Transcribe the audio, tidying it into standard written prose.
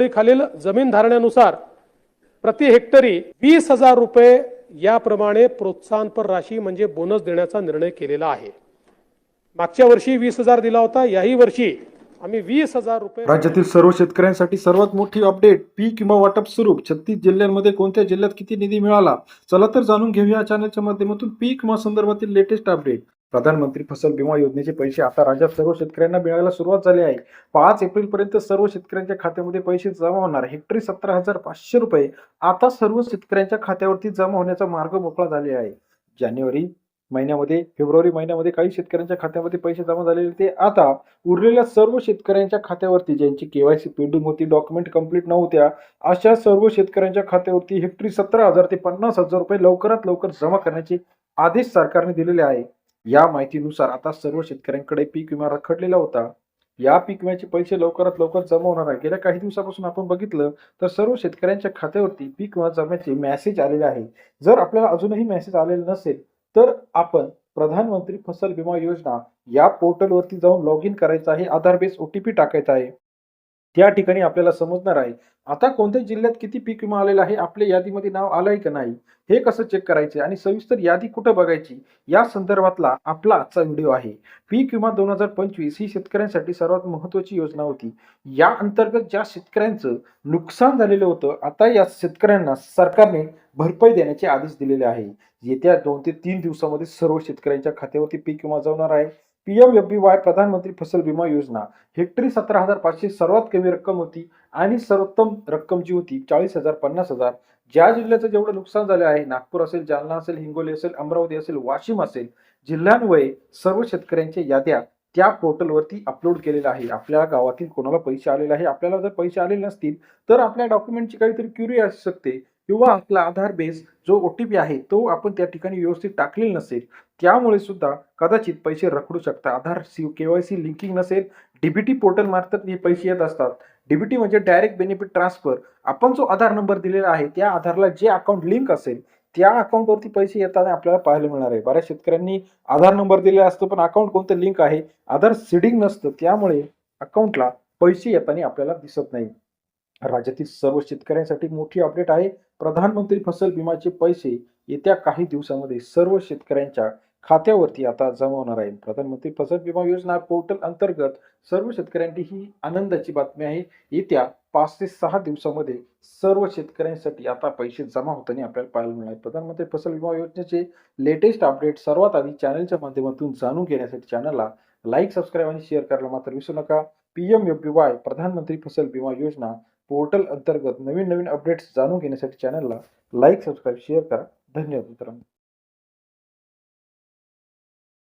खालील जमीन धारण्यानुसार प्रति हेक्टरी 20,000 रुपये याप्रमाणे प्रोत्साहनपर राशी म्हणजे बोनस देण्याचा निर्णय केलेला आहे। मागच्या वर्षी 20,000 दिला होता, याही वर्षी आम्ही 20,000 रुपये। राज्यातील सर्व शेतकऱ्यांसाठी सर्वात मोठी अपडेट, पीक विमा वाटप सुरू। 36 जिल्ह्यांमध्ये कोणत्या जिल्ह्यात किती निधी मिळाला, चला तर जाणून घेऊया चॅनलच्या माध्यमातून पीक विमा संदर्भातील लेटेस्ट अपडेट। प्रधानमंत्री फसल विमा योजनेचे पैसे आता राज्यात सर्व शेतकऱ्यांना मिळायला सुरुवात झाली आहे। 5 एप्रिल पर्यंत सर्व शेतकऱ्यांच्या खात्यामध्ये पैसे जमा होणार। हेक्टरी 17,500 रुपये आता सर्व शेतकऱ्यांच्या खात्यावरती जमा होण्याचा मार्ग मोकळा झाले आहे। जानेवारी महिन्यामध्ये, फेब्रुवारी महिन्यामध्ये काही शेतकऱ्यांच्या खात्यामध्ये पैसे जमा झालेले ते आता उरलेल्या सर्व शेतकऱ्यांच्या खात्यावरती, ज्यांची केवायसी पेंडिंग होती, डॉक्युमेंट कंप्लीट नव्हत्या, अशा सर्व शेतकऱ्यांच्या खात्यावरती हेक्टरी 17,000 ते 50,000 रुपये लवकरात लवकर जमा करण्याचे आदेश सरकारने दिलेले आहे। या माहितीनुसार आता सर्व शेतकऱ्यांकडे पीक विमा रखडलेला होता। या पीक विम्याचे पैसे लवकरात लवकर जमा होणार आहे। गेल्या काही दिवसापासून आपण बघितलं तर सर्व शेतकऱ्यांच्या खात्यावरती पीक विमा जमाचे मेसेज आलेले आहे। जर आपल्याला अजूनही मेसेज आलेला नसेल तर आपण प्रधानमंत्री फसल विमा योजना या पोर्टलवरती जाऊन लॉग इन करायचं आहे। आधार बेस OTP टाकायचा आहे। त्या ठिकाणी आपल्याला समजणार आहे आता कोणत्या जिल्ह्यात किती पीक विमा आलेला आहे, आपल्या यादीमध्ये नाव आलंय का नाही, हे कसं चेक करायचे आणि सविस्तर यादी कुठं बघायची, या संदर्भातला आपला आजचा व्हिडिओ आहे। पीक विमा 2025 ही शेतकऱ्यांसाठी सर्वात महत्त्वाची योजना होती। या अंतर्गत ज्या शेतकऱ्यांचं नुकसान झालेलं होतं, आता या शेतकऱ्यांना सरकारने भरपाई देण्याचे आदेश दिलेले आहे। येत्या 2 ते 3 दिवसामध्ये सर्व शेतकऱ्यांच्या खात्यावरती पीक विमा जमणार आहे। PMFBY प्रधानमंत्री फसल विमा योजना हेक्टरी 17,500 सर्वात कमी रक्कम होती आणि सर्वोत्तम रक्कम जी होती 40,000 50,000। ज्या जिल्ह्याचं जेवढं नुकसान झाले आहे, नागपूर असेल, जालना असेल, हिंगोली असेल, अमरावती असेल, वाशिम असेल, जिल्ह्यांवये सर्व शेतकऱ्यांच्या याद्या त्या पोर्टलवरती अपलोड केलेल्या आहे। आपल्या गावातील कोणाला पैसे आलेले आहे, आपल्याला जर पैसे आलेले नसतील तर आपल्या डॉक्युमेंटची काहीतरी क्युरी असू शकते किंवा आपला आधार बेस जो OTP आहे तो आपण त्या ठिकाणी व्यवस्थित टाकलेला नसेल, त्यामुळे सुद्धा कदाचित पैसे रखडू शकतात। आधार KYC लिंकिंग नसेल, DBT पोर्टल मार्फत हे पैसे येत असतात। DBT म्हणजे डायरेक्ट बेनिफिट ट्रान्सफर। आपण जो आधार नंबर दिलेला आहे त्या आधारला जे अकाउंट लिंक असेल त्या अकाउंटवरती पैसे येताना आपल्याला पाहायला मिळणार आहे। बऱ्याच शेतकऱ्यांनी आधार नंबर दिलेला असतो पण अकाउंट कोणतं लिंक आहे, आधार सीडिंग नसतं, त्यामुळे अकाउंटला पैसे येताना आपल्याला दिसत नाही। राज्यातील सर्व शेतकऱ्यांसाठी मोठी अपडेट आहे। प्रधानमंत्री फसल विमाचे पैसे येत्या काही दिवसांमध्ये सर्व शेतकऱ्यांच्या खात्यावरती आता जमा होणार आहे। प्रधानमंत्री फसल विमा योजना पोर्टल अंतर्गत सर्व शेतकऱ्यांची ही आनंदाची बातमी आहे। येत्या 5 ते 6 दिवसांमध्ये सर्व शेतकऱ्यांसाठी आता पैसे जमा होताना आपल्याला पाहायला मिळणार आहे। प्रधानमंत्री फसल विमा योजनेचे लेटेस्ट अपडेट सर्वात आधी चॅनलच्या माध्यमातून जाणून घेण्यासाठी चॅनलला लाईक, सबस्क्राईब आणि शेअर करायला मात्र विसरू नका। PMFBY प्रधानमंत्री फसल विमा योजना पोर्टल अंतर्गत नवीन अपडेट्स जाणून घेण्यासाठी चॅनलला लाईक, सबस्क्राईब, शेअर करा। धन्यवाद मित्रांनो।